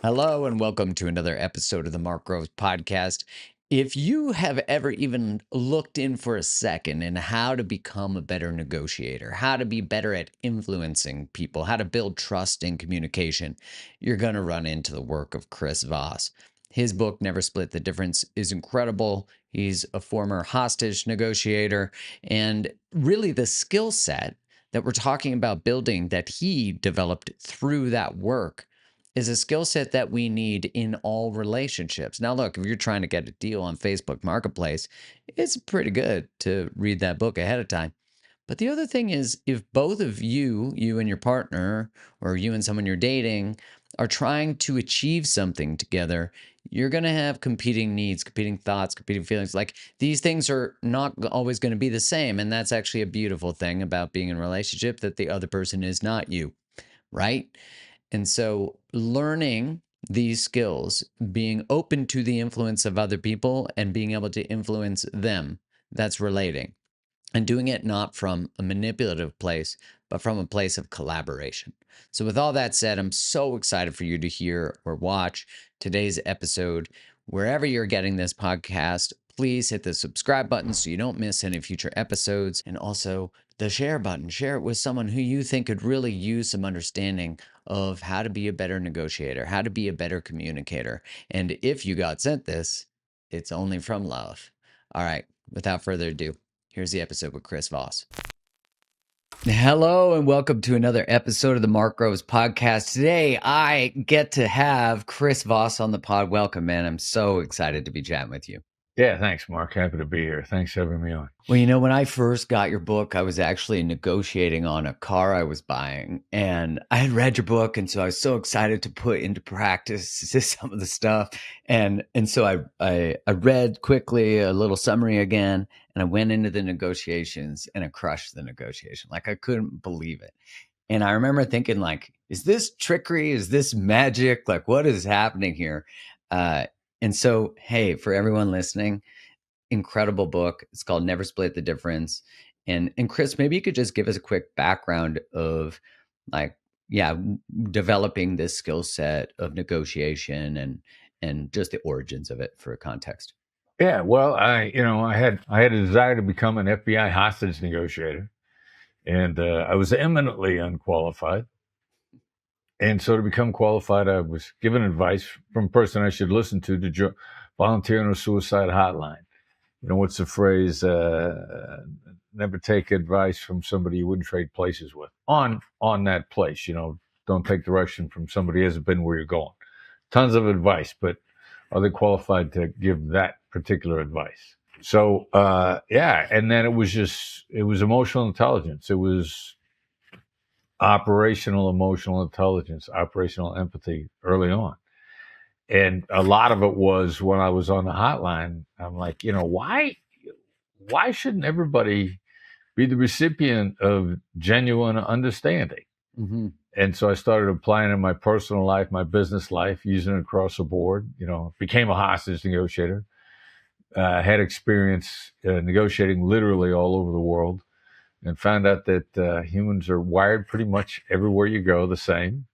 Hello, and welcome to another episode of the Mark Groves podcast. If you have ever even looked in for a second in how to become a better negotiator, how to be better at influencing people, how to build trust in communication, you're going to run into the work of Chris Voss. His book, Never Split the Difference, is incredible. He's a former hostage negotiator, and really the skill set that we're talking about building that he developed through that work is a skill set that we need in all relationships. Now, look, if you're trying to get a deal on Facebook Marketplace, it's pretty good to read that book ahead of time. But the other thing is, if both of you and your partner, or you and someone you're dating, are trying to achieve something together, you're going to have competing needs, competing thoughts, competing feelings. Like these things are not always going to be the same. And that's actually a beautiful thing about being in a relationship, that the other person is not you, right? And so learning these skills, being open to the influence of other people and being able to influence them, that's relating. And doing it not from a manipulative place, but from a place of collaboration. So, with all that said, I'm so excited for you to hear or watch today's episode. Wherever you're getting this podcast, please hit the subscribe button so you don't miss any future episodes. And also the share button. Share it with someone who you think could really use some understanding of how to be a better negotiator, how to be a better communicator. And if you got sent this, it's only from love. All right, without further ado, here's the episode with Chris Voss. Hello, and welcome to another episode of the Mark Groves podcast. Today, I get to have Chris Voss on the pod. Welcome, man. I'm so excited to be chatting with you. Yeah, thanks, Mark. Happy to be here. Thanks for having me on. Well, when I first got your book, I was actually negotiating on a car I was buying, and I had read your book, and so I was so excited to put into practice some of the stuff. And so I read quickly a little summary again, and I went into the negotiations, and I crushed the negotiation. Like I couldn't believe it. And I remember thinking, like, is this trickery? Is this magic? Like, what is happening here? And so, hey, for everyone listening, incredible book. It's called Never Split the Difference. And Chris, maybe you could just give us a quick background of like, yeah, developing this skill set of negotiation and just the origins of it for context. Yeah, well, I had a desire to become an FBI hostage negotiator, and I was eminently unqualified. And so to become qualified, I was given advice from a person I should listen to volunteer on a suicide hotline. You know, what's the phrase? Never take advice from somebody you wouldn't trade places with. On that place, don't take direction from somebody who hasn't been where you're going. Tons of advice, but are they qualified to give that particular advice? So, yeah. And then it was emotional intelligence. It was operational emotional intelligence, operational empathy early on. And a lot of it was when I was on the hotline, I'm like, why shouldn't everybody be the recipient of genuine understanding? Mm-hmm. And so I started applying it in my personal life, my business life, using it across the board. Became a hostage negotiator. Had experience negotiating literally all over the world, and found out that humans are wired pretty much everywhere you go the same,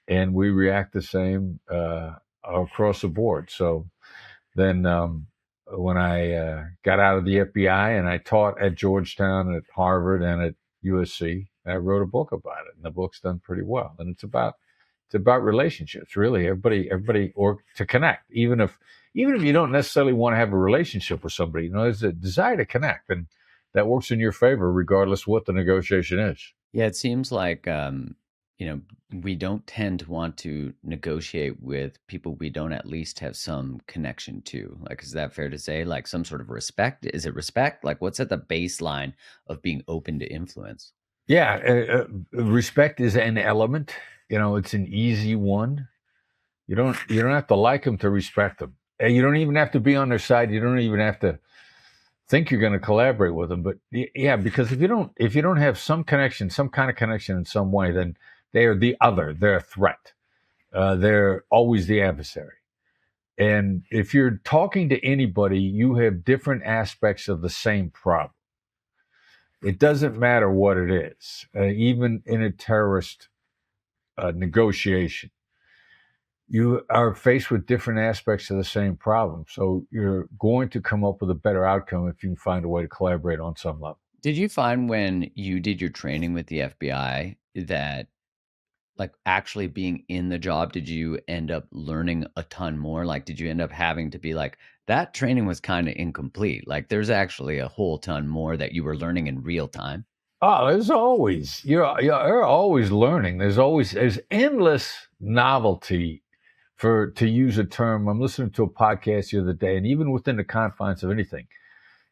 and we react the same across the board. So then when I got out of the FBI and I taught at Georgetown, at Harvard, and at USC, I wrote a book about it, and the book's done pretty well. And it's about relationships, really. Everybody, or to connect, even if you don't necessarily want to have a relationship with somebody. There's a desire to connect, and that works in your favor, regardless of what the negotiation is. Yeah, it seems like we don't tend to want to negotiate with people we don't at least have some connection to. Like, is that fair to say? Like some sort of respect? Is it respect? Like, what's at the baseline of being open to influence? Yeah, respect is an element. It's an easy one. You don't have to like them to respect them. And you don't even have to be on their side. You don't even have to think you're going to collaborate with them. But yeah, because if you don't have some connection, some kind of connection in some way, then they are the other. They're a threat. They're always the adversary. And if you're talking to anybody, you have different aspects of the same problem. It doesn't matter what it is, even in a terrorist negotiation. you are faced with different aspects of the same problem. So you're going to come up with a better outcome if you can find a way to collaborate on some level. Did you find when you did your training with the FBI that, like, actually being in the job, did you end up learning a ton more? Like, did you end up having to be like, that training was kind of incomplete? Like, there's actually a whole ton more that you were learning in real time. Oh, there's always you're always learning. There's endless novelty. To use a term, I'm listening to a podcast the other day, and even within the confines of anything,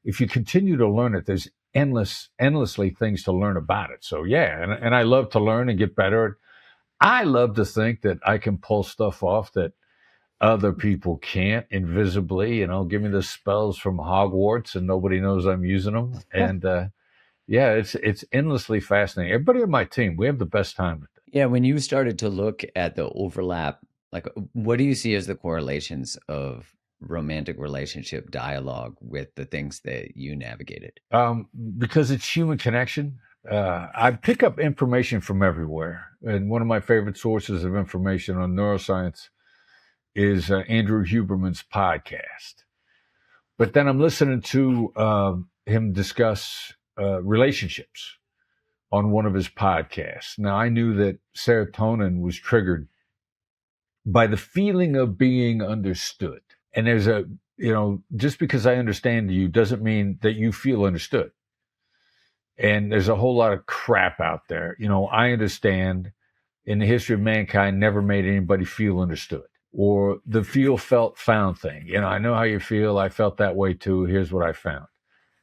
if you continue to learn it, there's endlessly things to learn about it. So yeah, and I love to learn and get better. I love to think that I can pull stuff off that other people can't invisibly. Give me the spells from Hogwarts, and nobody knows I'm using them. And yeah, it's endlessly fascinating. Everybody on my team, we have the best time with it. Yeah, when you started to look at the overlap, like, what do you see as the correlations of romantic relationship dialogue with the things that you navigated? Because it's human connection. I pick up information from everywhere, and one of my favorite sources of information on neuroscience is Andrew Huberman's podcast. But then I'm listening to him discuss relationships on one of his podcasts. Now, I knew that serotonin was triggered by the feeling of being understood. And there's just because I understand you doesn't mean that you feel understood. And there's a whole lot of crap out there. I understand in the history of mankind never made anybody feel understood, or the feel, felt, found thing. I know how you feel. I felt that way too. Here's what I found.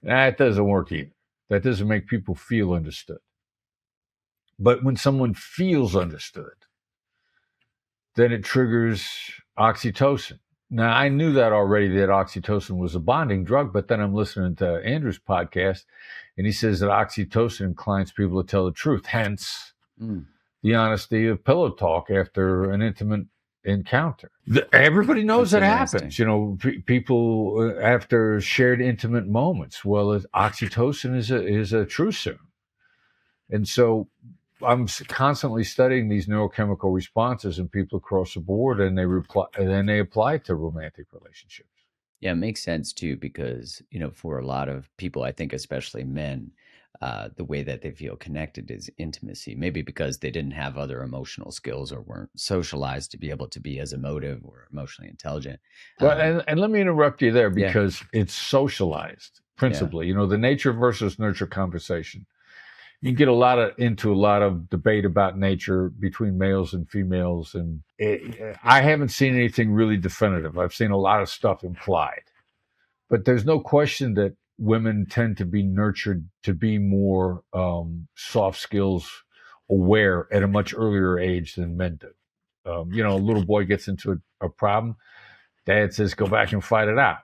That doesn't work either. That doesn't make people feel understood. But when someone feels understood, then it triggers oxytocin. Now, I knew that already, that oxytocin was a bonding drug, but then I'm listening to Andrew's podcast, and he says that oxytocin inclines people to tell the truth, hence the honesty of pillow talk after an intimate encounter. Everybody knows that happens. People after shared intimate moments. Well, oxytocin is a true serum. And so I'm constantly studying these neurochemical responses in people across the board, and they apply to romantic relationships. Yeah, it makes sense too, because, for a lot of people, I think especially men, the way that they feel connected is intimacy, maybe because they didn't have other emotional skills or weren't socialized to be able to be as emotive or emotionally intelligent. Well, and let me interrupt you there, because it's socialized principally. Yeah. The nature versus nurture conversation. You get into a lot of debate about nature between males and females, and I haven't seen anything really definitive. I've seen a lot of stuff implied, but there's no question that women tend to be nurtured to be more soft skills aware at a much earlier age than men do. A little boy gets into a problem, dad says, go back and fight it out.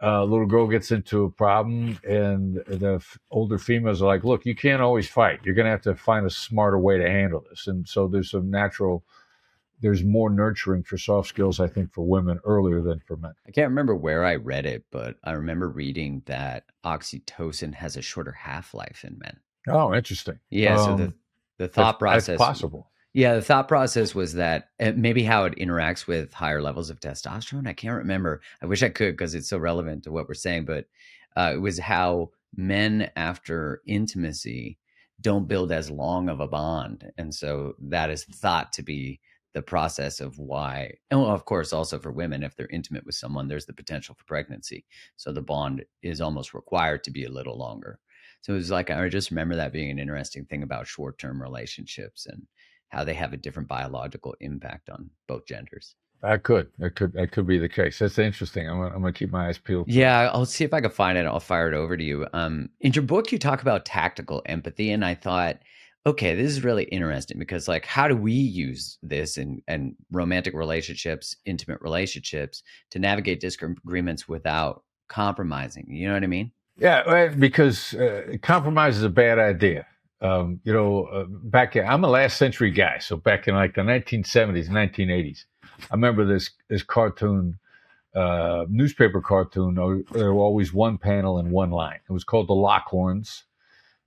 A little girl gets into a problem, and the older females are like, look, you can't always fight. You're going to have to find a smarter way to handle this. And so there's more nurturing for soft skills, I think, for women earlier than for men. I can't remember where I read it, but I remember reading that oxytocin has a shorter half-life in men. Oh, interesting. Yeah, so the thought process... That's possible. Yeah, the thought process was that maybe how it interacts with higher levels of testosterone. I can't remember. I wish I could, because it's so relevant to what we're saying. But it was how men after intimacy don't build as long of a bond. And so that is thought to be the process of why. And well, of course, also for women, if they're intimate with someone, there's the potential for pregnancy. So the bond is almost required to be a little longer. So it was like, I just remember that being an interesting thing about short-term relationships and how they have a different biological impact on both genders. That could be the case. That's interesting. I'm gonna keep my eyes peeled. Yeah, I'll see if I can find it. I'll fire it over to you. In your book, you talk about tactical empathy, and I thought, okay, this is really interesting, because, like, how do we use this in romantic relationships, intimate relationships, to navigate disagreements without compromising? You know what I mean? Yeah, because compromise is a bad idea. Back in, I'm a last century guy, so back in like the 1970s, 1980s, I remember this cartoon, newspaper cartoon. There were always one panel and one line. It was called the Lockhorns,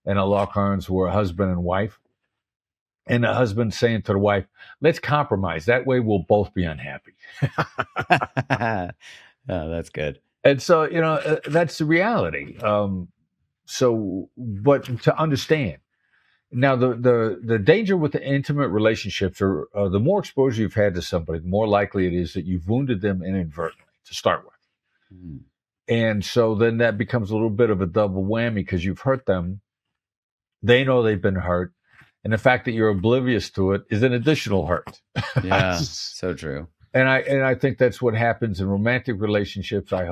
and the Lockhorns were a husband and wife, and the husband saying to the wife, let's compromise. That way we'll both be unhappy. Oh, that's good. And so, that's the reality. But to understand, now the danger with the intimate relationships are the more exposure you've had to somebody, the more likely it is that you've wounded them inadvertently to start with. Mm. And so then that becomes a little bit of a double whammy because you've hurt them. They know they've been hurt. And the fact that you're oblivious to it is an additional hurt. Yeah, so true. And I think that's what happens in romantic relationships. I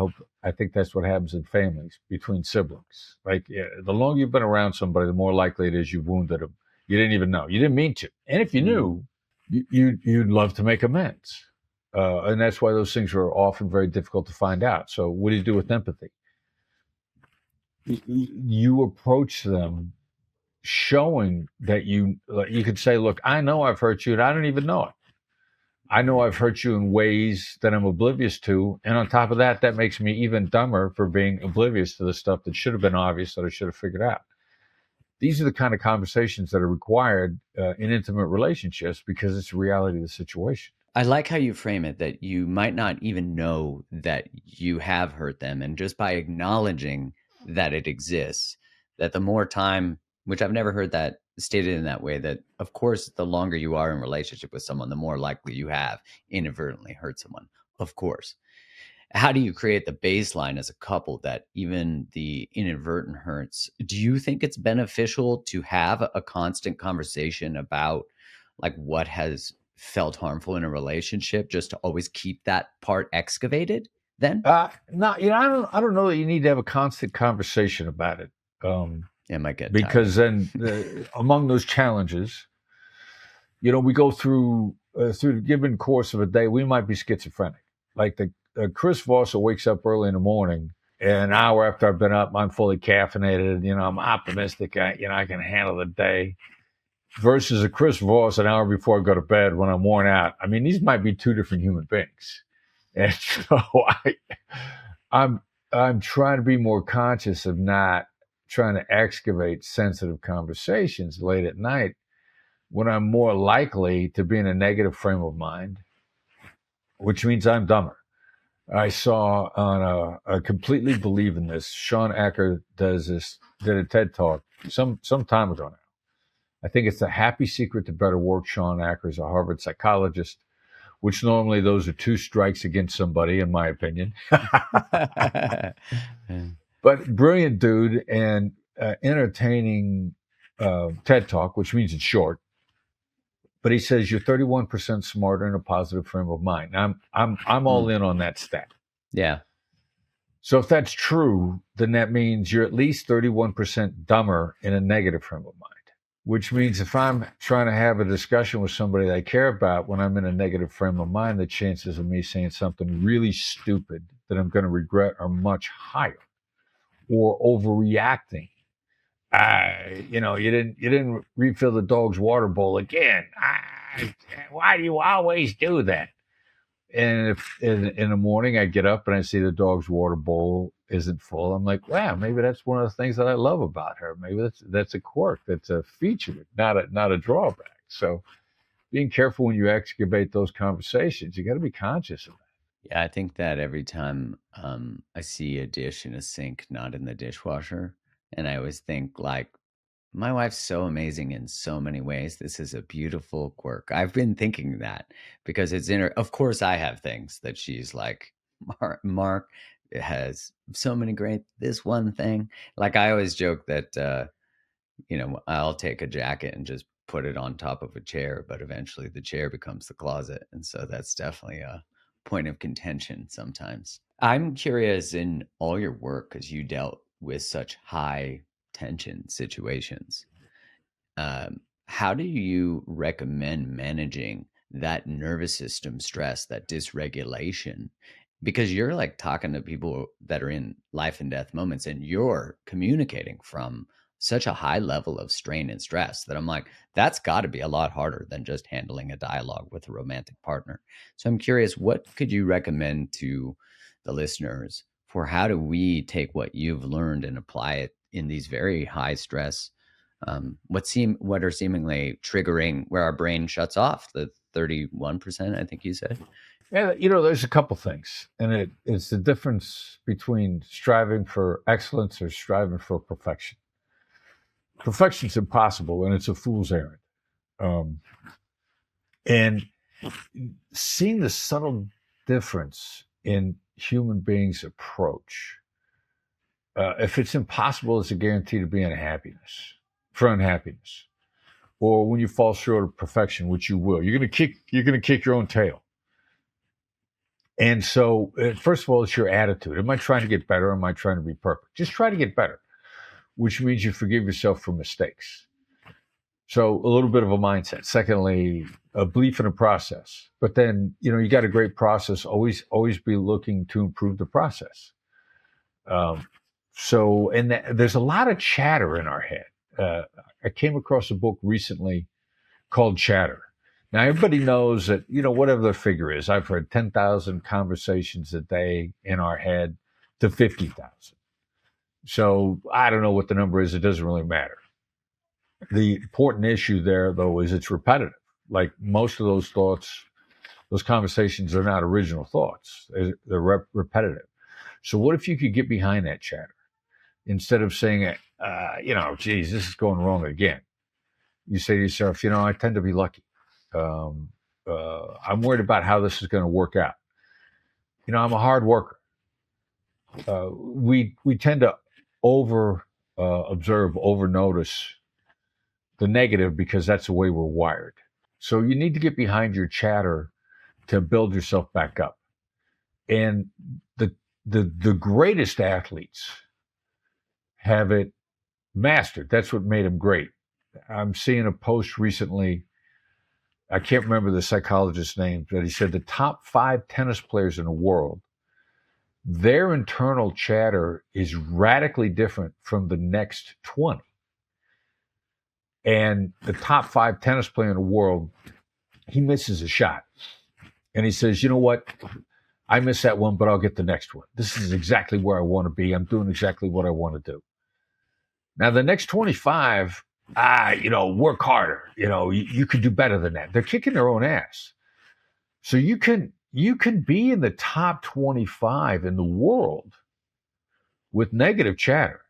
think that's what happens in families between siblings. Like, yeah, the longer you've been around somebody, the more likely it is you've wounded them. You didn't even know. You didn't mean to. And if you knew, you'd love to make amends. And that's why those things are often very difficult to find out. So what do you do with empathy? You approach them showing that you could say, look, I know I've hurt you and I don't even know it. I know I've hurt you in ways that I'm oblivious to. And on top of that, that makes me even dumber for being oblivious to the stuff that should have been obvious that I should have figured out. These are the kind of conversations that are required in intimate relationships because it's the reality of the situation. I like how you frame it, that you might not even know that you have hurt them. And just by acknowledging that it exists, that the more time, which I've never heard that stated in that way, that of course, the longer you are in relationship with someone, the more likely you have inadvertently hurt someone, of course. How do you create the baseline as a couple that even the inadvertent hurts? Do you think it's beneficial to have a constant conversation about like what has felt harmful in a relationship, just to always keep that part excavated then? No, I don't know that you need to have a constant conversation about it. It might get because tiring. then among those challenges, we go through the given course of a day, we might be schizophrenic. Like the Chris Voss who wakes up early in the morning, and an hour after I've been up, I'm fully caffeinated. I'm optimistic. I can handle the day. Versus a Chris Voss an hour before I go to bed when I'm worn out. I mean, these might be two different human beings, and so I'm trying to be more conscious of not trying to excavate sensitive conversations late at night when I'm more likely to be in a negative frame of mind, which means I'm dumber. I saw on I completely believe in this. Sean Acker did a TED talk some time ago now. I think it's The Happy Secret to Better Work. Sean Acker is a Harvard psychologist, which normally those are two strikes against somebody, in my opinion. But brilliant dude and entertaining TED talk, which means it's short. But he says you're 31% smarter in a positive frame of mind. I'm all in on that stat. Yeah. So if that's true, then that means you're at least 31% dumber in a negative frame of mind. Which means if I'm trying to have a discussion with somebody that I care about when I'm in a negative frame of mind, the chances of me saying something really stupid that I'm going to regret are much higher. Or overreacting. You didn't refill the dog's water bowl again. Why do you always do that? And if in the morning I get up and I see the dog's water bowl isn't full, I'm like, wow, maybe that's one of the things that I love about her. Maybe that's a quirk, that's a feature, not a drawback. So being careful when you excavate those conversations, you got to be conscious of that. Yeah, I think that every time I see a dish in a sink, not in the dishwasher, and I always think like, my wife's so amazing in so many ways. This is a beautiful quirk. I've been thinking that because it's in her. Of course, I have things that she's like, Mark has so many great, this one thing. Like I always joke that, I'll take a jacket and just put it on top of a chair, but eventually the chair becomes the closet. And so that's definitely a point of contention sometimes. I'm curious in all your work, because you dealt with such high tension situations. How do you recommend managing that nervous system stress, that dysregulation? Because you're like talking to people that are in life and death moments and you're communicating from such a high level of strain and stress that I'm like, that's got to be a lot harder than just handling a dialogue with a romantic partner. So I'm curious, what could you recommend to the listeners for how do we take what you've learned and apply it in these very high stress What are seemingly triggering where our brain shuts off, the 31%, I think you said. Yeah, there's a couple things, and it's the difference between striving for excellence or striving for perfection. Perfection's impossible, and it's a fool's errand. Um, and seeing the subtle difference in human beings' approach, if it's impossible, it's a guarantee to be unhappiness, or when you fall short of perfection, which you will, you're gonna kick your own tail. And so, first of all, it's your attitude. Am I trying to get better? Or am I trying to be perfect? Just try to get better, which means you forgive yourself for mistakes. So a little bit of a mindset. Secondly, a belief in a process. But then, you got a great process. Always be looking to improve the process. There's a lot of chatter in our head. I came across a book recently called Chatter. Now, everybody knows that, whatever the figure is, I've heard 10,000 conversations a day in our head to 50,000. So I don't know what the number is. It doesn't really matter. The important issue there, though, is it's repetitive. Like most of those thoughts, those conversations are not original thoughts. They're repetitive. So what if you could get behind that chatter? Instead of saying, geez, this is going wrong again. You say to yourself, I tend to be lucky. I'm worried about how this is going to work out. I'm a hard worker. We tend to over notice the negative because that's the way we're wired. So you need to get behind your chatter to build yourself back up. And the greatest athletes have it mastered. That's what made them great. I'm seeing a post recently. I can't remember the psychologist's name, but he said the top 5 tennis players in the world, their internal chatter is radically different from the next 20. And the top 5 tennis player in the world, he misses a shot. And he says, you know what? I missed that one, but I'll get the next one. This is exactly where I want to be. I'm doing exactly what I want to do. Now, the next 25, work harder. You could do better than that. They're kicking their own ass. So you can be in the top 25 in the world with negative chatter,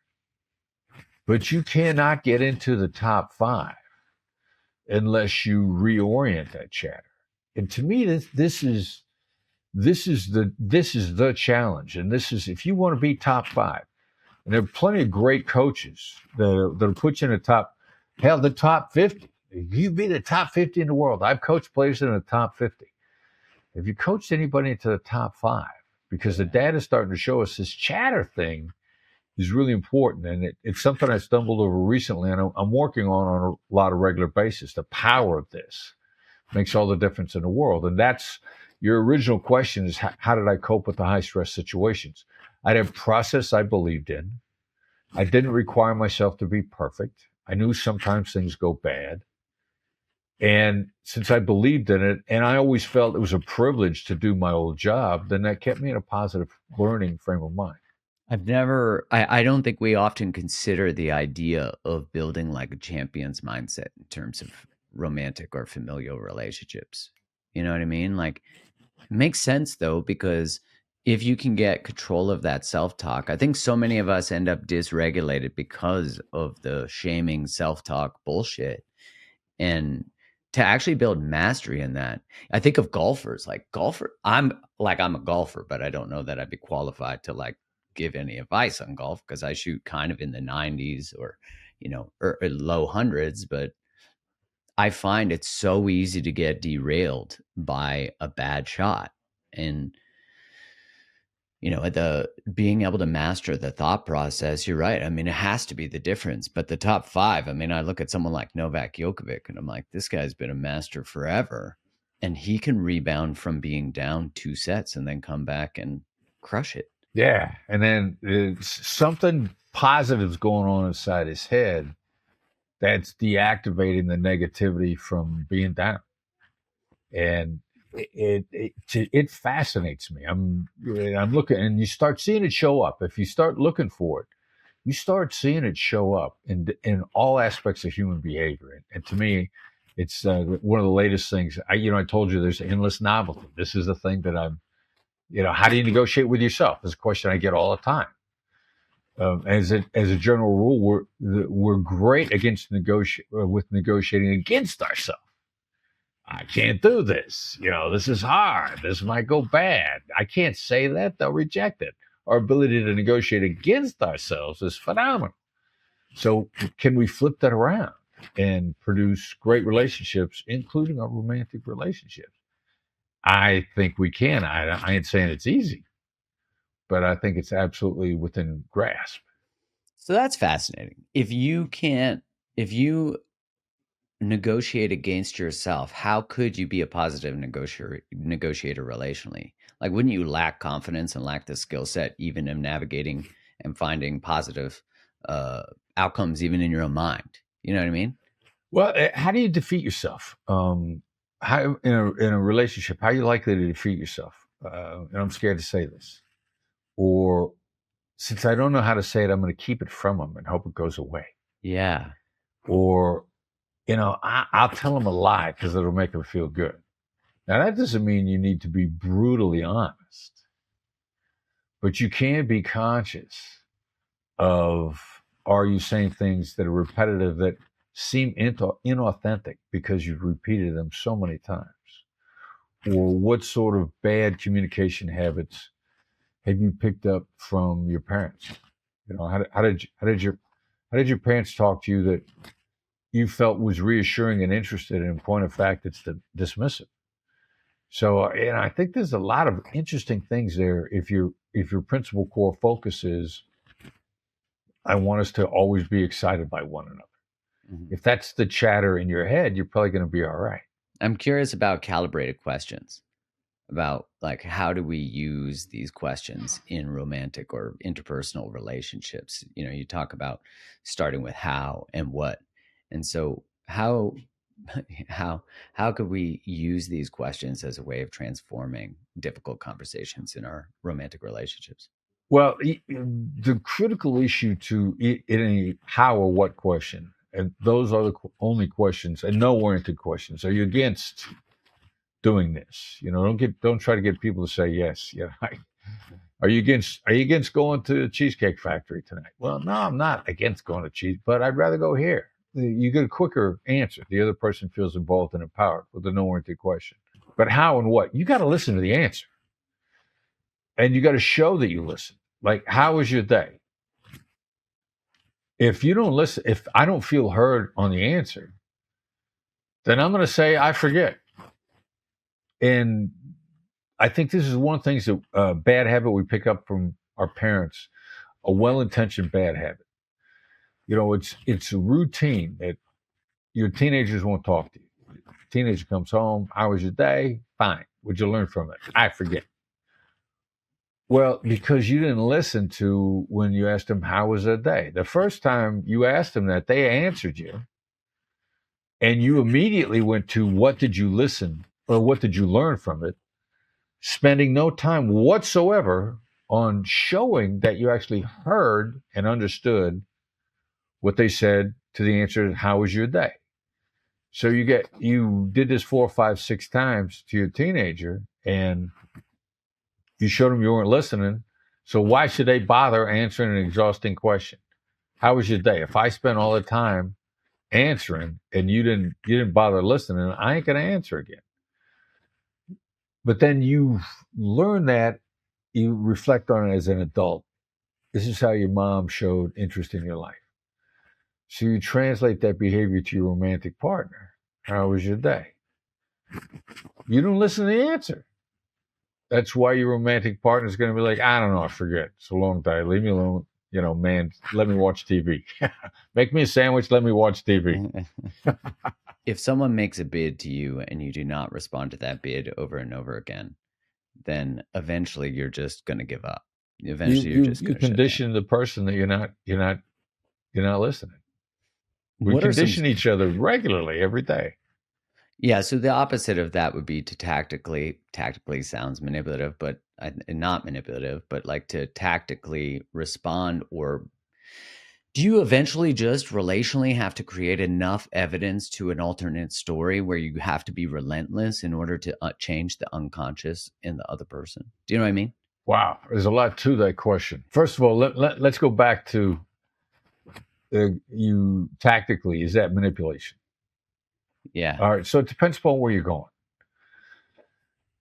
but you cannot get into the top 5 unless you reorient that chatter. And to me, this is the challenge. And this is, if you want to be top 5, and there are plenty of great coaches that'll put you in the top 50. You be the top 50 in the world. I've coached players in the top 50. Have you coached anybody into the top 5? Because the data is starting to show us this chatter thing is really important. And it's something I stumbled over recently, and I'm working on a lot of regular basis. The power of this makes all the difference in the world. And that's your original question is, how did I cope with the high stress situations? I had a process I believed in. I didn't require myself to be perfect. I knew sometimes things go bad. And since I believed in it, and I always felt it was a privilege to do my old job, then that kept me in a positive learning frame of mind. I don't think we often consider the idea of building like a champion's mindset in terms of romantic or familial relationships. You know what I mean? Like, it makes sense though, because if you can get control of that self-talk, I think so many of us end up dysregulated because of the shaming self-talk bullshit. And to actually build mastery in that, I think of golfers. I'm a golfer, but I don't know that I'd be qualified to like give any advice on golf because I shoot kind of in the 90s or low hundreds. But I find it's so easy to get derailed by a bad shot. And the being able to master the thought process, you're right. I mean, it has to be the difference. But the top 5, I mean, I look at someone like Novak Djokovic and I'm like, this guy's been a master forever. And he can rebound from being down 2 sets and then come back and crush it. Yeah. And then something positive's going on inside his head that's deactivating the negativity from being down. And it fascinates me. I'm looking, and you start seeing it show up. If you start looking for it, you start seeing it show up in all aspects of human behavior. And to me, it's one of the latest things. I told you there's endless novelty. This is the thing that how do you negotiate with yourself? Is a question I get all the time. As a general rule, we're great against with negotiating against ourselves. I can't do this. This is hard. This might go bad. I can't say that. They'll reject it. Our ability to negotiate against ourselves is phenomenal. So can we flip that around and produce great relationships, including our romantic relationships? I think we can. I ain't saying it's easy, but I think it's absolutely within grasp. So that's fascinating. If you negotiate against yourself, how could you be a positive negotiator relationally? Like, wouldn't you lack confidence and lack the skill set even in navigating and finding positive outcomes even in your own mind? You know what I mean? Well, how do you defeat yourself? How in a relationship, how are you likely to defeat yourself? And I'm scared to say this, or since I don't know how to say it, I'm going to keep it from them and hope it goes away. Yeah. Or I'll tell them a lie because it'll make them feel good. Now, that doesn't mean you need to be brutally honest, but you can be conscious of, are you saying things that are repetitive that seem inauthentic because you've repeated them so many times? Or what sort of bad communication habits have you picked up from your parents? How did your parents talk to you that you felt was reassuring and interested, and in point of fact, it's dismissive? So, I think there's a lot of interesting things there. If your principal core focus is, I want us to always be excited by one another. Mm-hmm. If that's the chatter in your head, you're probably going to be all right. I'm curious about calibrated questions, about like, how do we use these questions in romantic or interpersonal relationships? You talk about starting with how and what. And so how how could we use these questions as a way of transforming difficult conversations in our romantic relationships? Well, the critical issue to any how or what question, and those are the only questions and no oriented questions. Are you against doing this? Don't try to get people to say yes. Are you against going to the Cheesecake Factory tonight? Well, no, I'm not against going to cheese, but I'd rather go here. You get a quicker answer. The other person feels involved and empowered with a no oriented question. But how and what? You got to listen to the answer. And you got to show that you listen. Like, how was your day? If you don't listen, if I don't feel heard on the answer, then I'm going to say, I forget. And I think this is one of the things that bad habit we pick up from our parents, a well-intentioned bad habit. It's a routine that your teenagers won't talk to you. Teenager comes home, how was your day? Fine. What'd you learn from it? I forget. Well, because you didn't listen to when you asked them, how was their day? The first time you asked them that, they answered you. And you immediately went to, what did you listen or what did you learn from it? Spending no time whatsoever on showing that you actually heard and understood what they said to the answer, how was your day? So you did this 4, 5, 6 times to your teenager, and you showed them you weren't listening. So why should they bother answering an exhausting question? How was your day? If I spent all the time answering and you didn't bother listening, I ain't gonna answer again. But then you learn that, you reflect on it as an adult. This is how your mom showed interest in your life. So you translate that behavior to your romantic partner. How was your day? You don't listen to the answer. That's why your romantic partner is going to be like, I don't know, I forget. It's a long day. Leave me alone. Man, let me watch TV. Make me a sandwich. Let me watch TV. If someone makes a bid to you and you do not respond to that bid over and over again, then eventually you're just going to give up. Eventually you're just you going to condition the person that you're not listening. We What are some condition each other regularly every day. Yeah, so the opposite of that would be to tactically sounds manipulative, but not manipulative, but like to tactically respond or Do you eventually just relationally have to create enough evidence to an alternate story where you have to be relentless in order to change the unconscious in the other person? Do you know what I mean? Wow, there's a lot to that question. First of all, let's go back to you tactically. Is that manipulation? Yeah. All right, so it depends upon where you're going.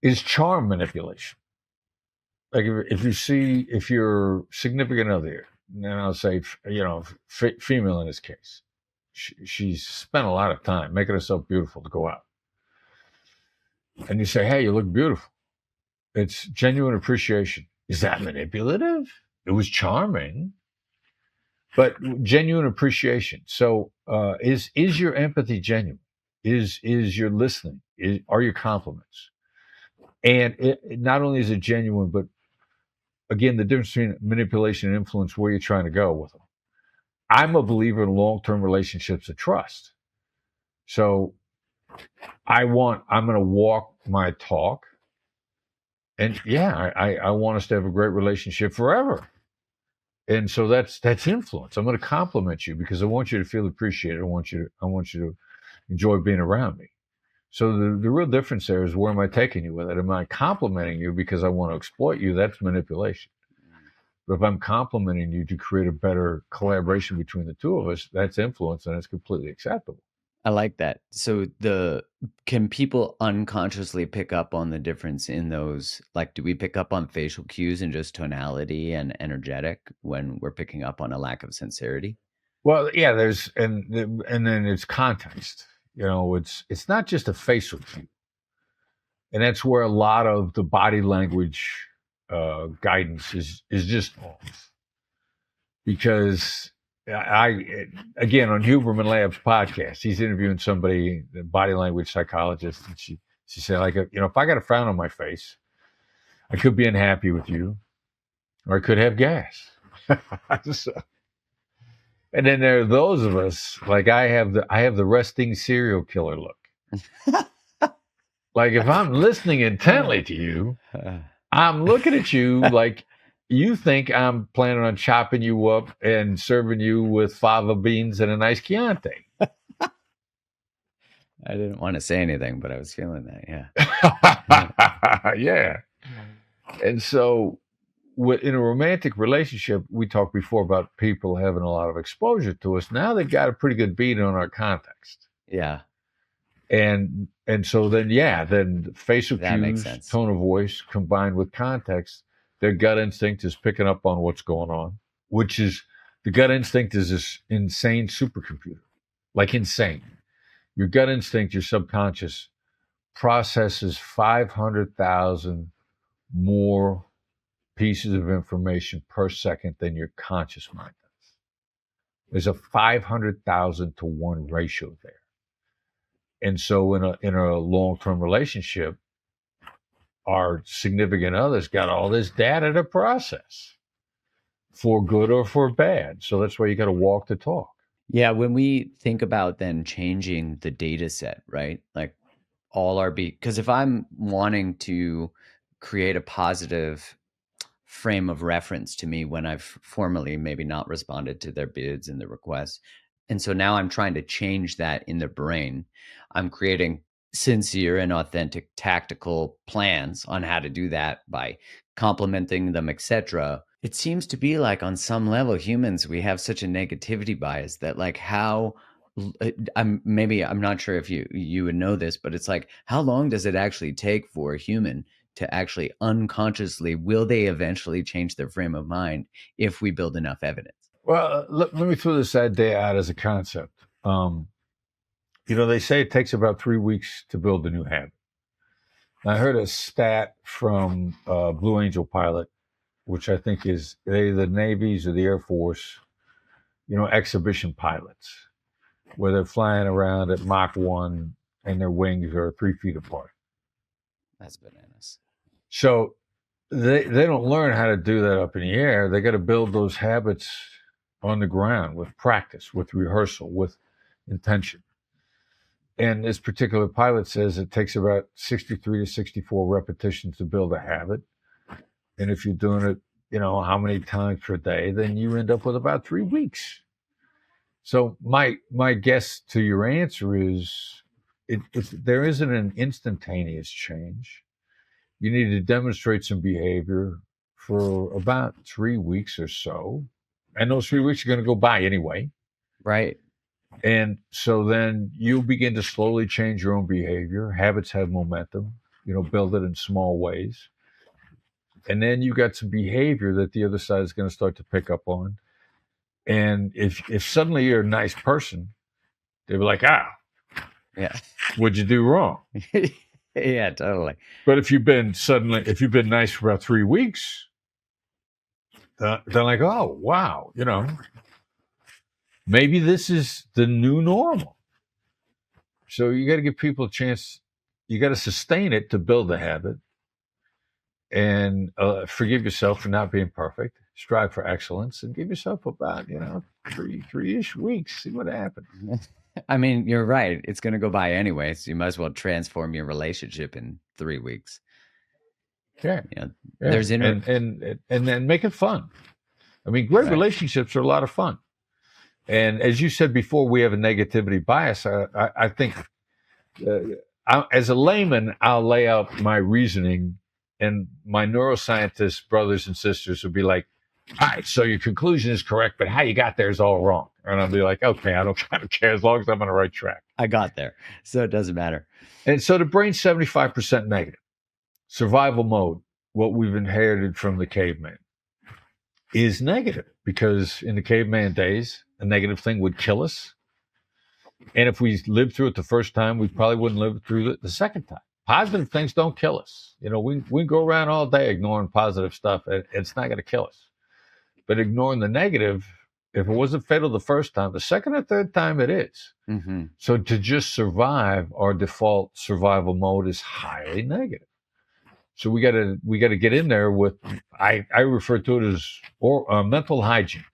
Is charm manipulation? Like if your significant other, and I'll say, female in this case, she's spent a lot of time making herself beautiful to go out, and you say, "Hey, you look beautiful." It's genuine appreciation. Is that manipulative? It was charming, but genuine appreciation. So, is your empathy genuine? Is your listening? Are your compliments? And not only is it genuine, but again, the difference between manipulation and influence, where you're trying to go with them. I'm a believer in long-term relationships of trust. So I'm going to walk my talk. And yeah, I want us to have a great relationship forever. And so that's influence. I'm going to compliment you because I want you to feel appreciated. I want you to enjoy being around me. So the real difference there is, where am I taking you with it? Am I complimenting you because I want to exploit you? That's manipulation. But if I'm complimenting you to create a better collaboration between the two of us, that's influence, and it's completely acceptable. I like that. So can people unconsciously pick up on the difference in those? Like, do we pick up on facial cues and just tonality and energetic when we're picking up on a lack of sincerity? Well, yeah, and then it's context. It's not just a facial cue, and that's where a lot of the body language guidance is just off. Because again, on Huberman Labs podcast, he's interviewing somebody, the body language psychologist, and she said, like, if I got a frown on my face, I could be unhappy with you, or I could have gas. And then there are those of us, like I have the resting serial killer look. Like, if I'm listening intently to you, I'm looking at you like you think I'm planning on chopping you up and serving you with fava beans and a nice Chianti. I didn't want to say anything, but I was feeling that. Yeah. Yeah. And so in a romantic relationship, we talked before about people having a lot of exposure to us. Now they've got a pretty good beat on our context. Yeah. And so then facial That makes cues, sense. tone of voice combined with context, their gut instinct is picking up on what's going on, which is, the gut instinct is this insane supercomputer, like insane. Your gut instinct, your subconscious, processes 500,000 more pieces of information per second than your conscious mind does. There's a 500,000 to 1 ratio there. And so in a long-term relationship, our significant other's got all this data to process, for good or for bad. So that's why you got to walk the talk. Yeah, when we think about then changing the data set, right? Like because if I'm wanting to create a positive frame of reference to me when I've formally maybe not responded to their bids and their requests, and so now I'm trying to change that in their brain, I'm creating sincere and authentic tactical plans on how to do that by complimenting them, etc. It seems to be like, on some level, humans, we have such a negativity bias that, like, I'm not sure if you would know this, but it's like, how long does it actually take for a human to actually unconsciously, will they eventually change their frame of mind if we build enough evidence? Well, let me throw this idea out as a concept. They say it takes about 3 weeks to build a new habit. I heard a stat from a Blue Angel pilot, which I think is either the Navy's or the Air Force, exhibition pilots, where they're flying around at Mach 1 and their wings are 3 feet apart. That's bananas. So they don't learn how to do that up in the air. They got to build those habits on the ground with practice, with rehearsal, with intention. And this particular pilot says it takes about 63 to 64 repetitions to build a habit. And if you're doing it, how many times per day, then you end up with about 3 weeks. So my guess to your answer is, there isn't an instantaneous change. You need to demonstrate some behavior for about 3 weeks or so, and those 3 weeks are going to go by anyway. Right. And so then you'll begin to slowly change your own behavior. Habits have momentum. Build it in small ways. And then you got some behavior that the other side is going to start to pick up on. And if suddenly you're a nice person, they'll be like, Yeah. what'd you do wrong? Yeah, totally. But if you've been nice for about 3 weeks, they're like, oh, wow, maybe this is the new normal. So you got to give people a chance. You got to sustain it to build the habit, and forgive yourself for not being perfect. Strive for excellence, and give yourself about three-ish weeks. See what happens. I mean, you're right. It's going to go by anyway, so you might as well transform your relationship in 3 weeks. Yeah. There's and then make it fun. I mean, great relationships are a lot of fun. And as you said before, we have a negativity bias. I think as a layman, I'll lay out my reasoning, and my neuroscientist brothers and sisters will be like, all right, so your conclusion is correct, but how you got there is all wrong. And I'll be like, okay, I don't kind of care as long as I'm on the right track. I got there, so it doesn't matter. And so the brain's 75% negative. Survival mode, what we've inherited from the caveman, is negative, because in the caveman days, a negative thing would kill us. And if we lived through it the first time, we probably wouldn't live through it the second time. Positive things don't kill us. We go around all day ignoring positive stuff. It's not going to kill us. But ignoring the negative, if it wasn't fatal the first time, the second or third time it is. Mm-hmm. So to just survive, our default survival mode is highly negative. So we got to get in there with, I refer to it as mental hygiene.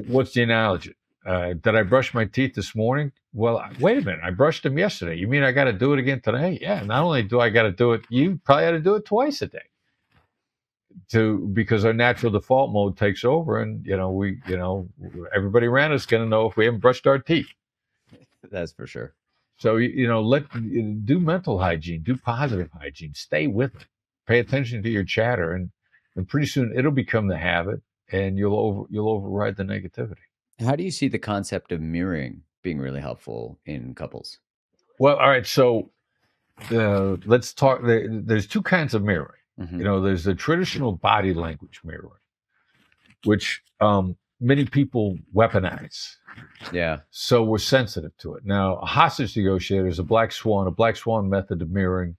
What's the analogy? Did I brush my teeth this morning? Well, wait a minute. I brushed them yesterday. You mean I got to do it again today? Yeah. Not only do I got to do it, you probably had to do it twice a day. Because our natural default mode takes over, and everybody around us is going to know if we haven't brushed our teeth. That's for sure. So do mental hygiene, do positive hygiene, stay with it, pay attention to your chatter, and pretty soon it'll become the habit, and you'll override the negativity. How do you see the concept of mirroring being really helpful in couples? Well, all right. So let's talk. There's two kinds of mirroring. Mm-hmm. There's the traditional body language mirroring, which many people weaponize. Yeah. So we're sensitive to it. Now, a hostage negotiator is a black swan method of mirroring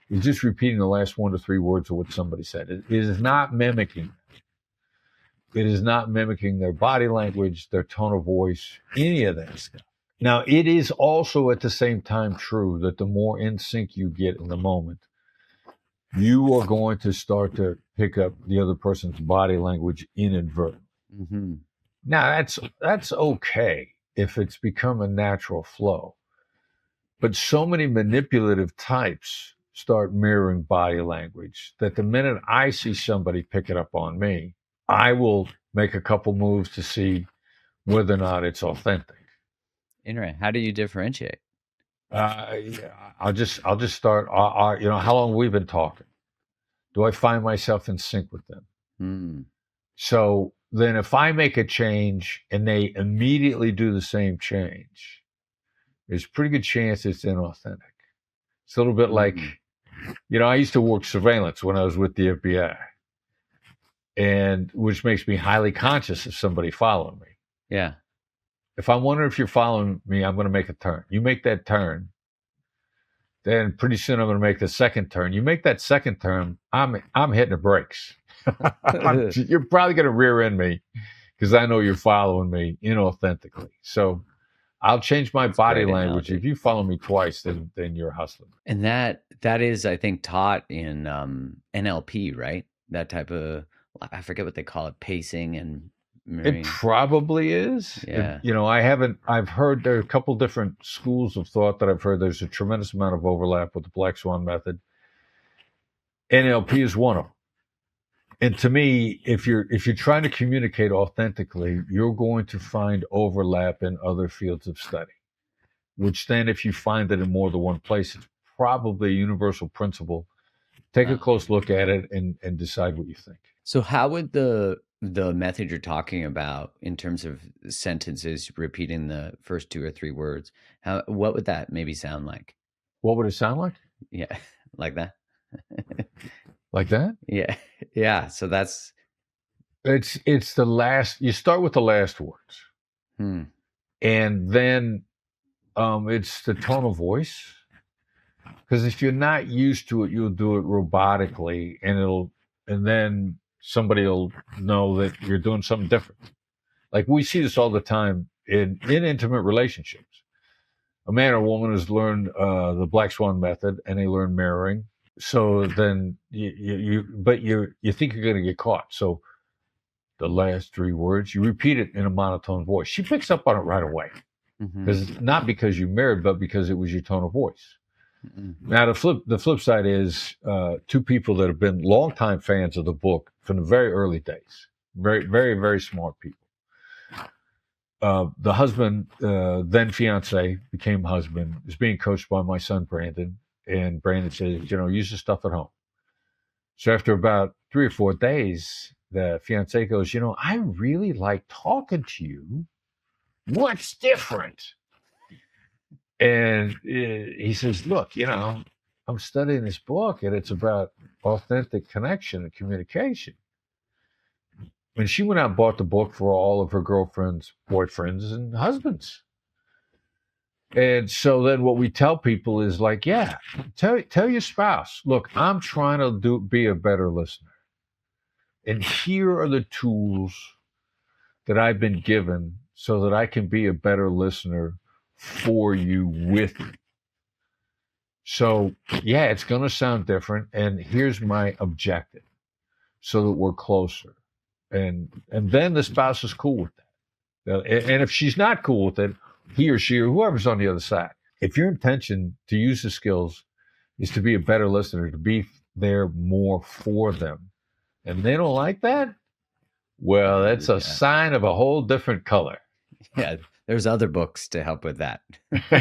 is just repeating the last 1 to 3 words of what somebody said. It is not mimicking. It is not mimicking their body language, their tone of voice, any of that stuff. Now, it is also at the same time true that the more in sync you get in the moment, you are going to start to pick up the other person's body language inadvertently. Mm-hmm. Now, that's okay if it's become a natural flow. But so many manipulative types start mirroring body language that the minute I see somebody pick it up on me, I will make a couple moves to see whether or not it's authentic. Interesting. How do you differentiate? I'll just start. How long have we been talking? Do I find myself in sync with them? Mm. So then if I make a change and they immediately do the same change, there's a pretty good chance it's inauthentic. It's a little bit like, I used to work surveillance when I was with the FBI, and which makes me highly conscious of somebody following me. Yeah. If I'm wondering if you're following me, I'm going to make a turn. You make that turn, then pretty soon I'm going to make the second turn. You make that second turn, I'm hitting the brakes. You're probably going to rear end me because I know you're following me inauthentically. So I'll change my body language. If you follow me twice, then you're hustling. And that is, I think, taught in NLP, right? That type of, I forget what they call it, pacing and mirroring. It probably is. Yeah. I've heard there are a couple different schools of thought that I've heard. There's a tremendous amount of overlap with the Black Swan method. NLP is one of them. And to me, if you're trying to communicate authentically, you're going to find overlap in other fields of study. Which then, if you find it in more than one place, it's probably a universal principle. Take a close look at it and decide what you think. So how would the method you're talking about in terms of sentences repeating the first two or three words, what would that maybe sound like? What would it sound like? Yeah, like that. Like that? Yeah. Yeah. So that's It's the last. You start with the last words, hmm. and then it's the tone of voice. Because if you're not used to it, you'll do it robotically, and then somebody will know that you're doing something different. Like we see this all the time in intimate relationships. A man or woman has learned the Black Swan method, and they learn mirroring. So then you think you're going to get caught. So the last three words, you repeat it in a monotone voice. She picks up on it right away, because not because you mirrored, but because it was your tone of voice. Now the flip side is two people that have been longtime fans of the book from the very early days, very very very smart people. The husband, then fiance, became husband, is being coached by my son Brandon, and Brandon says, use the stuff at home. So after about 3 or 4 days, the fiance goes, I really like talking to you. What's different? And he says, look, I'm studying this book, and it's about authentic connection and communication. And she went out and bought the book for all of her girlfriends, boyfriends, and husbands. And so then what we tell people is like, yeah, tell your spouse, look, I'm trying to be a better listener. And here are the tools that I've been given so that I can be a better listener for you, with you. So, yeah, it's going to sound different. And here's my objective so that we're closer. And then the spouse is cool with that. And if she's not cool with it, he or she or whoever's on the other side, if your intention to use the skills is to be a better listener, to be there more for them, and they don't like that, well, that's a sign of a whole different color. Yeah, there's other books to help with that.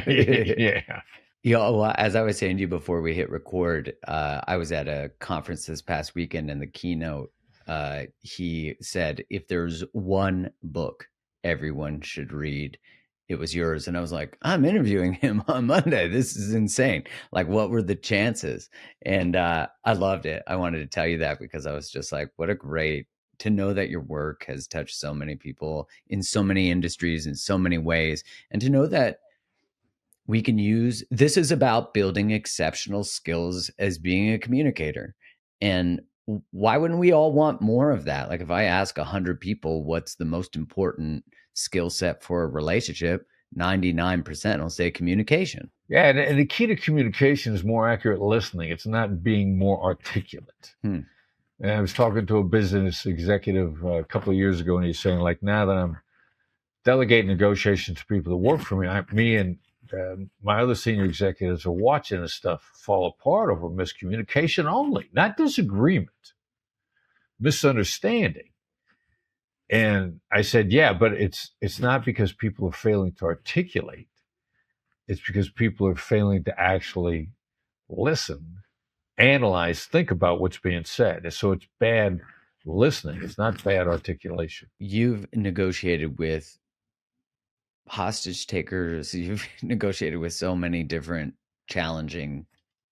Yeah. Well, as I was saying to you before we hit record, I was at a conference this past weekend, and the keynote, he said, if there's one book everyone should read, it was yours. And I was like, I'm interviewing him on Monday. This is insane. Like, what were the chances? And I loved it. I wanted to tell you that because I was just like, what a great to know that your work has touched so many people in so many industries in so many ways. And to know that we can use this is about building exceptional skills as being a communicator. And why wouldn't we all want more of that? Like if I ask 100 people what's the most important skill set for a relationship, 99% will say communication. Yeah, and the key to communication is more accurate listening. It's not being more articulate. And I was talking to a business executive a couple of years ago, and he's saying, like, now that I'm delegating negotiations to people that work for me, me and my other senior executives are watching this stuff fall apart over miscommunication only, not disagreement, misunderstanding. And I said, yeah, but it's not because people are failing to articulate. It's because people are failing to actually listen, analyze, think about what's being said. And so it's bad listening. It's not bad articulation. You've negotiated with hostage takers. You've negotiated with so many different challenging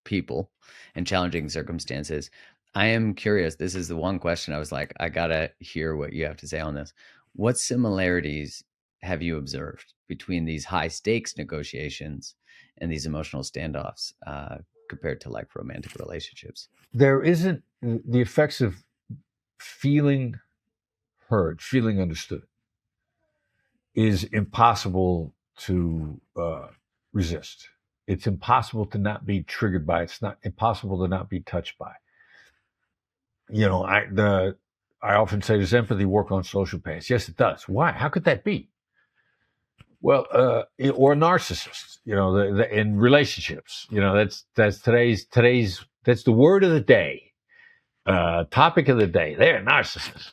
people and challenging circumstances. I am curious. This is the one question I was like, I gotta hear what you have to say on this. What similarities have you observed between these high stakes negotiations and these emotional standoffs compared to like romantic relationships? There isn't the effects of feeling heard, feeling understood is impossible to resist. It's impossible to not be triggered by it. It's not impossible to not be touched by. I often say, does empathy work on sociopaths? Yes, it does. Why? How could that be? Well, or narcissists. In relationships. That's today's. That's the word of the day. Topic of the day. They're narcissists.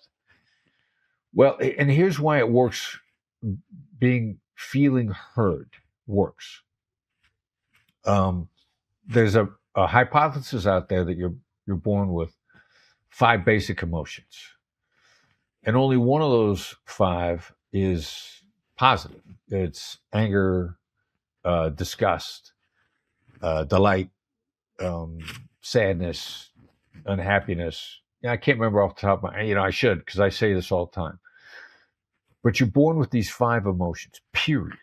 Well, and here's why it works. Feeling heard works. There's a hypothesis out there that you're born with 5 basic emotions, and only one of those 5 is positive. It's anger, disgust, delight, sadness, unhappiness. Yeah, I can't remember off the top of my. I should, because I say this all the time. But you're born with these 5 emotions. Period.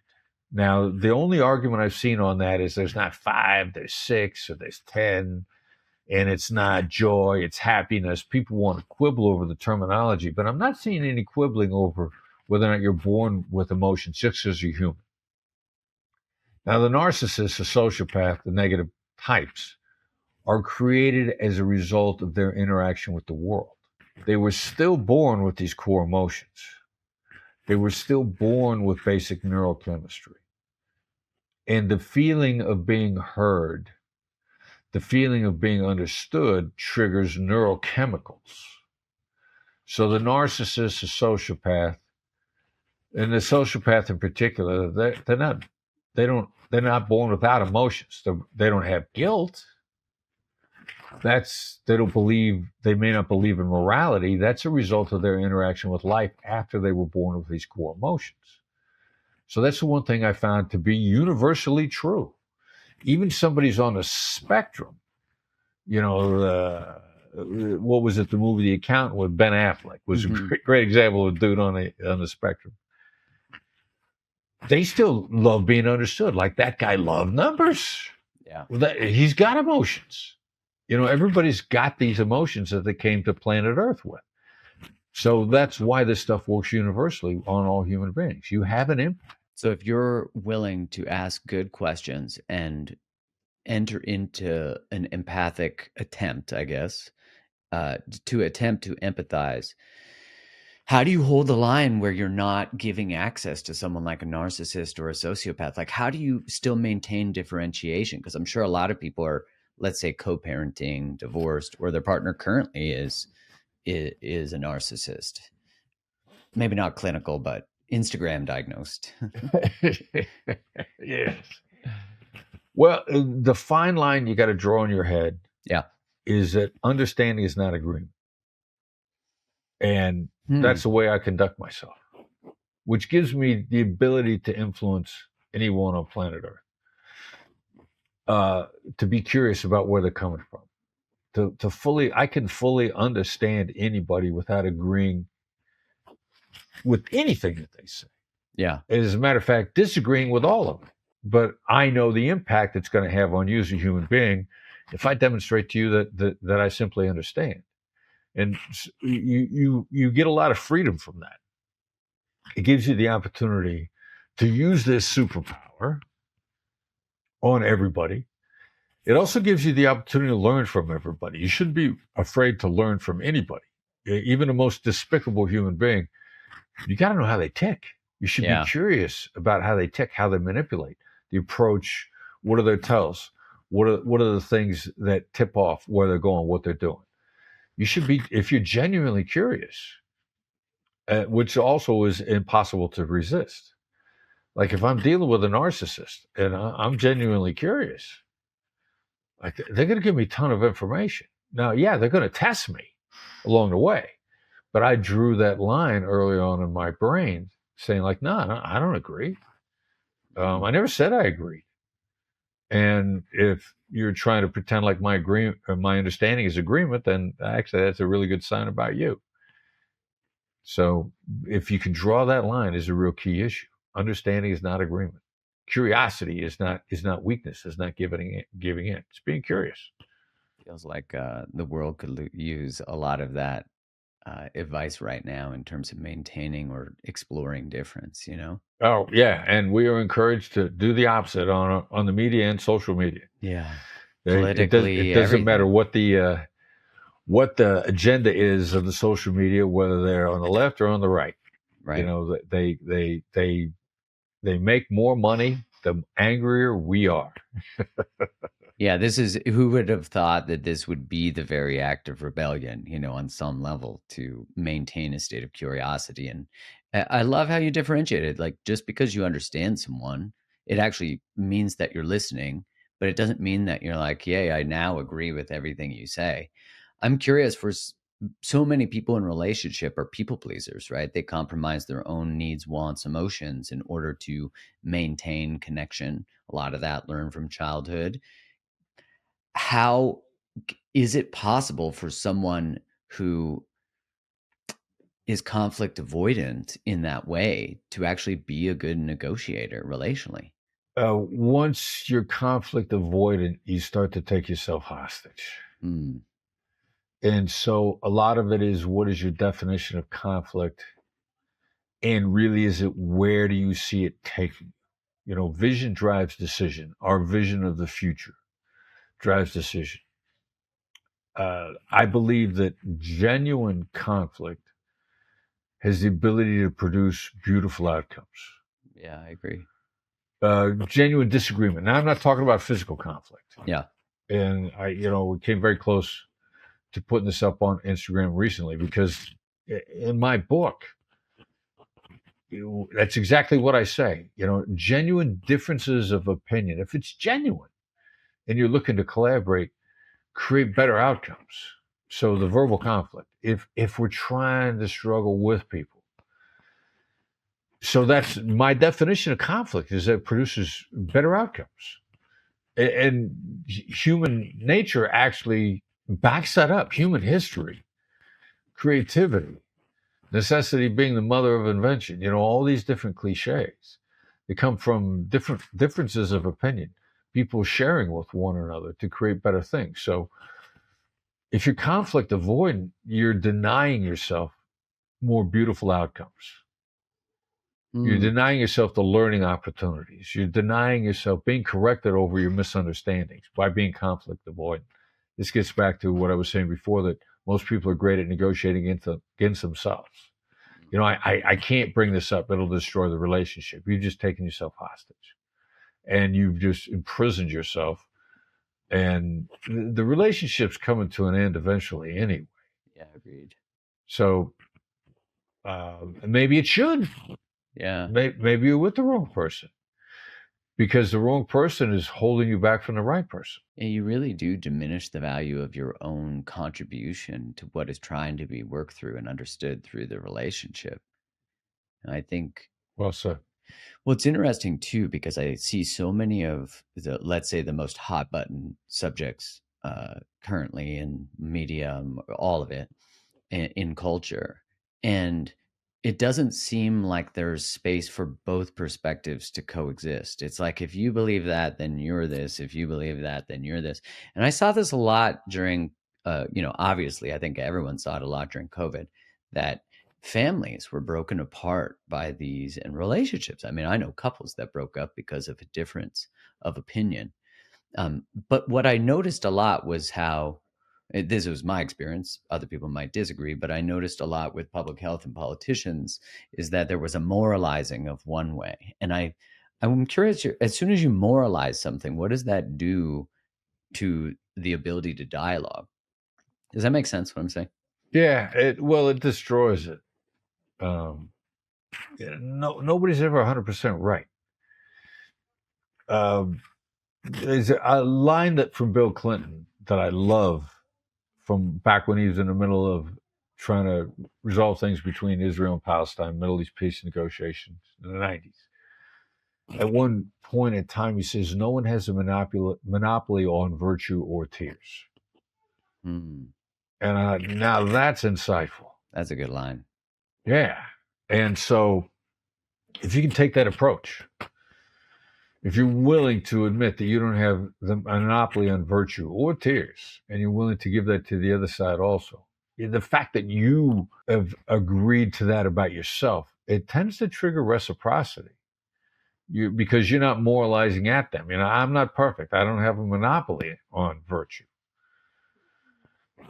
Now, the only argument I've seen on that is there's not 5, there's 6, or there's 10, and it's not joy, it's happiness. People want to quibble over the terminology, but I'm not seeing any quibbling over whether or not you're born with emotions just because you're human. Now, the narcissist, the sociopath, the negative types are created as a result of their interaction with the world. They were still born with these core emotions. They were still born with basic neurochemistry. And the feeling of being heard, the feeling of being understood triggers neurochemicals. So the narcissist, the sociopath, and the sociopath in particular, they're not born without emotions. They don't have guilt. They may not believe in morality. That's a result of their interaction with life after they were born with these core emotions. So that's the one thing I found to be universally true. Even somebody's on a spectrum, what was it? The movie The Accountant with Ben Affleck was a great example of a dude on the spectrum. They still love being understood. Like that guy loved numbers. Yeah, he's got emotions. Everybody's got these emotions that they came to planet Earth with. So that's why this stuff works universally on all human beings. You have an impact. So if you're willing to ask good questions and enter into an empathic attempt, I guess, to attempt to empathize, how do you hold the line where you're not giving access to someone like a narcissist or a sociopath? Like, how do you still maintain differentiation? Because I'm sure a lot of people are, let's say, co-parenting, divorced, or their partner currently is a narcissist. Maybe not clinical, but Instagram diagnosed. Yes. Well, the fine line you got to draw in your head is that understanding is not agreement. And that's the way I conduct myself, which gives me the ability to influence anyone on planet Earth, to be curious about where they're coming from. I can fully understand anybody without agreeing with anything that they say. Yeah. As a matter of fact, disagreeing with all of it. But I know the impact it's going to have on you as a human being if I demonstrate to you that I simply understand. And you get a lot of freedom from that. It gives you the opportunity to use this superpower on everybody. It also gives you the opportunity to learn from everybody. You shouldn't be afraid to learn from anybody, even the most despicable human being. You got to know how they tick. You should be curious about how they tick, how they manipulate, the approach. What are their tells? What are the things that tip off where they're going, what they're doing? You should be, if you're genuinely curious, which also is impossible to resist. Like if I'm dealing with a narcissist and I'm genuinely curious, like they're going to give me a ton of information. Now, they're going to test me along the way, but I drew that line early on in my brain saying like, no, I don't agree. I never said I agreed. And if you're trying to pretend like my agreement or my understanding is agreement, then actually that's a really good sign about you. So if you can draw that line is a real key issue. Understanding is not agreement. Curiosity is not weakness. It's not giving in. It's being curious. Feels like the world could use a lot of that advice right now in terms of maintaining or exploring difference, Oh yeah, and we are encouraged to do the opposite on the media and social media. Yeah, politically, it doesn't matter what the agenda is of the social media, whether they're on the left or on the right. Right. They make more money the angrier we are. Yeah, this is who would have thought that this would be the very act of rebellion, on some level to maintain a state of curiosity. And I love how you differentiated. Like, just because you understand someone, it actually means that you're listening, but it doesn't mean that you're like, yay, I now agree with everything you say. I'm curious for so many people in relationship are people pleasers, right? They compromise their own needs, wants, emotions in order to maintain connection. A lot of that learned from childhood. How is it possible for someone who is conflict avoidant in that way to actually be a good negotiator relationally? Once you're conflict avoidant, you start to take yourself hostage. Mm, And so a lot of it is, what is your definition of conflict? And really, is it, where do you see it taking? Vision drives decision. Our vision of the future drives decision. I believe that genuine conflict has the ability to produce beautiful outcomes. yeah, I agree. Genuine disagreement. Now, I'm not talking about physical conflict. Yeah. And we came very close to putting this up on Instagram recently, because in my book, that's exactly what I say. Genuine differences of opinion, if it's genuine and you're looking to collaborate, create better outcomes. So the verbal conflict, if we're trying to struggle with people, so that's my definition of conflict, is that it produces better outcomes. And human nature actually backs that up. Human history, creativity, necessity being the mother of invention, all these different cliches. They come from different differences of opinion, people sharing with one another to create better things. So if you're conflict avoidant, you're denying yourself more beautiful outcomes. You're Mm, denying yourself the learning opportunities. You're denying yourself being corrected over your misunderstandings by being conflict avoidant. This gets back to what I was saying before, that most people are great at negotiating against themselves. I can't bring this up. It'll destroy the relationship. You've just taken yourself hostage, and you've just imprisoned yourself, and the relationship's coming to an end eventually anyway. yeah, agreed. So maybe it should. Yeah. Maybe you're with the wrong person, because the wrong person is holding you back from the right person. Yeah, you really do diminish the value of your own contribution to what is trying to be worked through and understood through the relationship. And I think, Well said. well, it's interesting too, because I see so many of the, let's say, the most hot button subjects currently in media, all of it in culture. And it doesn't seem like there's space for both perspectives to coexist. It's like, if you believe that, then you're this. If you believe that, then you're this. And I saw this a lot during, obviously, I think everyone saw it a lot during COVID, that families were broken apart by these, and relationships. I mean, I know couples that broke up because of a difference of opinion. But what I noticed a lot was how, this was my experience. Other people might disagree, but I noticed a lot with public health and politicians is that there was a moralizing of one way. And I'm curious, as soon as you moralize something, what does that do to the ability to dialogue? Does that make sense what I'm saying? Yeah. It destroys it. Um, no, nobody's ever 100% right. Um, there's a line that from Bill Clinton that I love, from back when he was in the middle of trying to resolve things between Israel and Palestine, Middle East peace negotiations in the 90s. At one point in time, he says, "No one has a monopoly on virtue or tears." Hmm, And now that's insightful. that's a good line. Yeah. And so if you can take that approach, if you're willing to admit that you don't have the monopoly on virtue or tears, and you're willing to give that to the other side also, the fact that you have agreed to that about yourself, it tends to trigger reciprocity. Because you're not moralizing at them. I'm not perfect. I don't have a monopoly on virtue.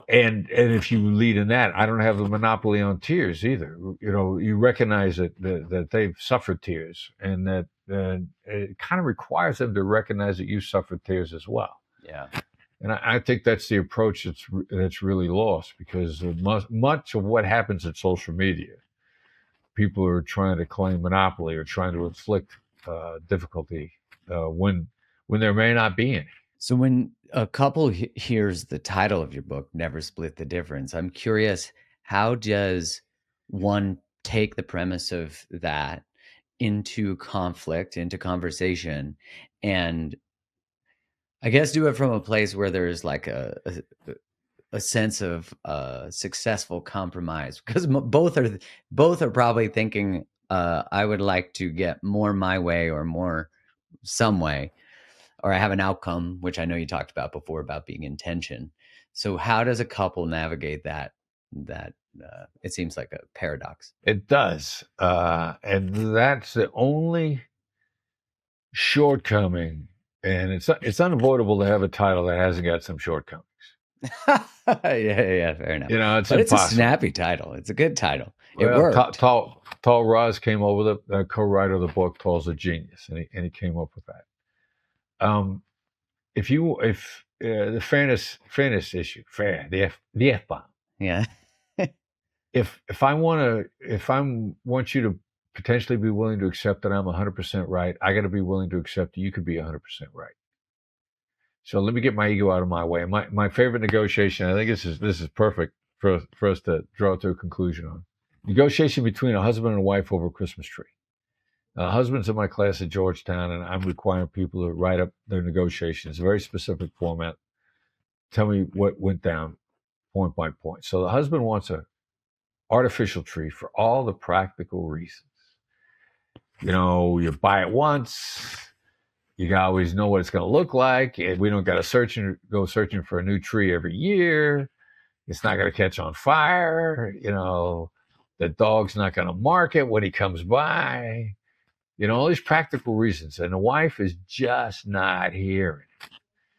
And if you lead in that, I don't have a monopoly on tears either. You recognize that they've suffered tears, and that it kind of requires them to recognize that you suffered tears as well. Yeah. And I think that's the approach that's really lost, because much of what happens in social media, people are trying to claim monopoly or trying to inflict difficulty when there may not be any. So when a couple hears the title of your book, Never Split the Difference, I'm curious, how does one take the premise of that into conflict, into conversation, and I guess do it from a place where there's like a sense of successful compromise? Because both are probably thinking, I would like to get more my way or more some way, or I have an outcome, which I know you talked about before about being intention. So how does a couple navigate that it seems like a paradox? It does, and that's the only shortcoming. And it's unavoidable to have a title that hasn't got some shortcomings. Yeah, fair enough. It's But it's a impossible. snappy title. It's a good title. It Well, worked. Tall Roz came over, the co-writer of the book. Tall's a genius, and he came up with that. If the fairness issue, the F bomb. Yeah. If I want you to potentially be willing to accept that I'm 100% right, I got to be willing to accept that you could be 100% right. So let me get my ego out of my way. My favorite negotiation, I think this is perfect for us to draw to a conclusion on. Negotiation between a husband and a wife over a Christmas tree. Husband's in my class at Georgetown, and I'm requiring people to write up their negotiations, a very specific format. Tell me what went down point by point. So the husband wants a artificial tree for all the practical reasons. You buy it once, you always know what it's going to look like, and we don't got to go searching for a new tree every year. It's not going to catch on fire. The dog's not going to mark it when he comes by. All these practical reasons. And the wife is just not hearing it.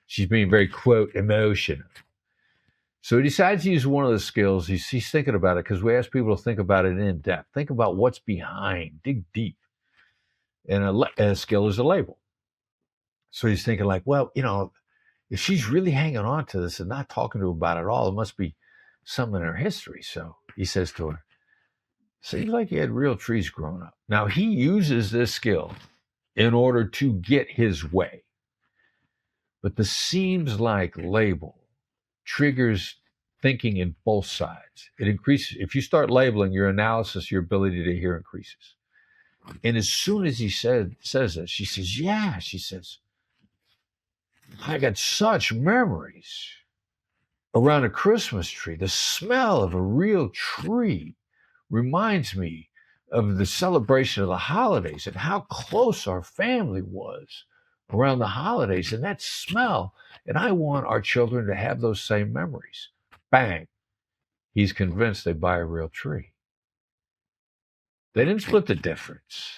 She's being very, quote, emotional. So he decides to use one of the skills. He's thinking about it, because we ask people to think about it in depth. Think about what's behind. Dig deep. And a skill is a label. So he's thinking like, well, if she's really hanging on to this and not talking to her about it at all, it must be something in her history. So he says to her, seems like you had real trees growing up. Now, he uses this skill in order to get his way. But the seems like label triggers thinking in both sides. It increases. If you start labeling, your analysis, your ability to hear increases. And as soon as he says that, she says, yeah, she says, I got such memories around a Christmas tree. The smell of a real tree reminds me of the celebration of the holidays and how close our family was around the holidays, and that smell. And I want our children to have those same memories. Bang. He's convinced they buy a real tree. They didn't split the difference.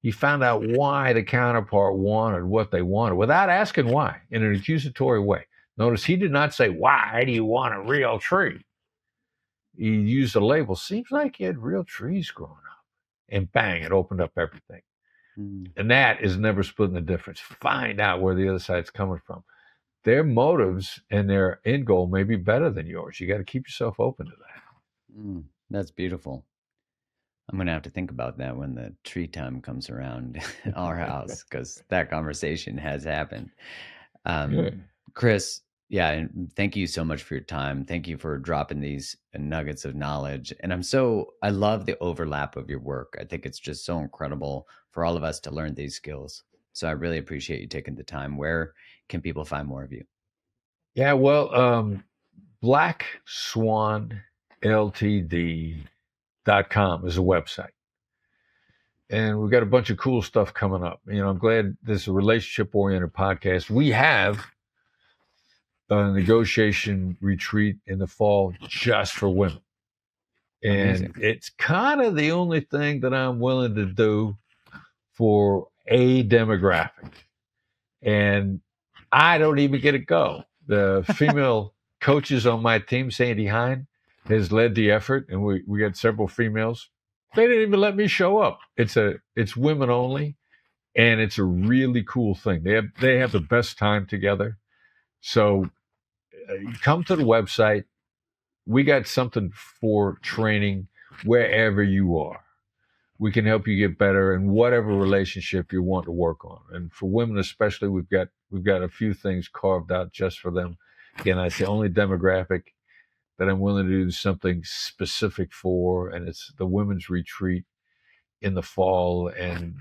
He found out why the counterpart wanted what they wanted without asking why, in an accusatory way. Notice he did not say, why do you want a real tree? He used a label. Seems like he had real trees growing up. And bang, it opened up everything. And that is never splitting the difference. Find out where the other side's coming from. Their motives and their end goal may be better than yours. You got to keep yourself open to that. That's beautiful. I'm going to have to think about that when the tree time comes around our house, because that conversation has happened. Chris, yeah, and thank you so much for your time. Thank you for dropping these nuggets of knowledge. And I love the overlap of your work. I think it's just so incredible for all of us to learn these skills. So I really appreciate you taking the time. Where can people find more of you? Yeah, well, Black Swan Ltd.com is a website. And we've got a bunch of cool stuff coming up. I'm glad this is a relationship-oriented podcast. We have a negotiation retreat in the fall just for women. And amazing. It's kind of the only thing that I'm willing to do for a demographic. And I don't even get to go. The female coaches on my team, Sandy Hine, has led the effort, and we got several females. They didn't even let me show up. It's women only, and it's a really cool thing. They have the best time together. So come to the website. We got something for training wherever you are. We can help you get better in whatever relationship you want to work on. And for women especially, we've got a few things carved out just for them. Again, I say only demographic that I'm willing to do something specific for, and it's the women's retreat in the fall, and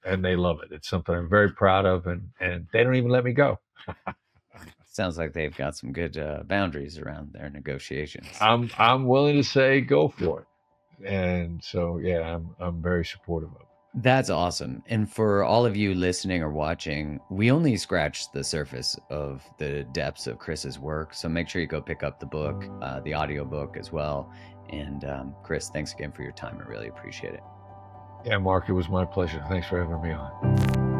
they love it. It's something I'm very proud of, and they don't even let me go. Sounds like they've got some good boundaries around their negotiations. I'm willing to say go for it. And so, yeah, I'm very supportive of it. That's awesome. And for all of you listening or watching, we only scratched the surface of the depths of Chris's work. So make sure you go pick up the book, the audio book as well. And Chris, thanks again for your time. I really appreciate it. Yeah, Mark, it was my pleasure. Thanks for having me on.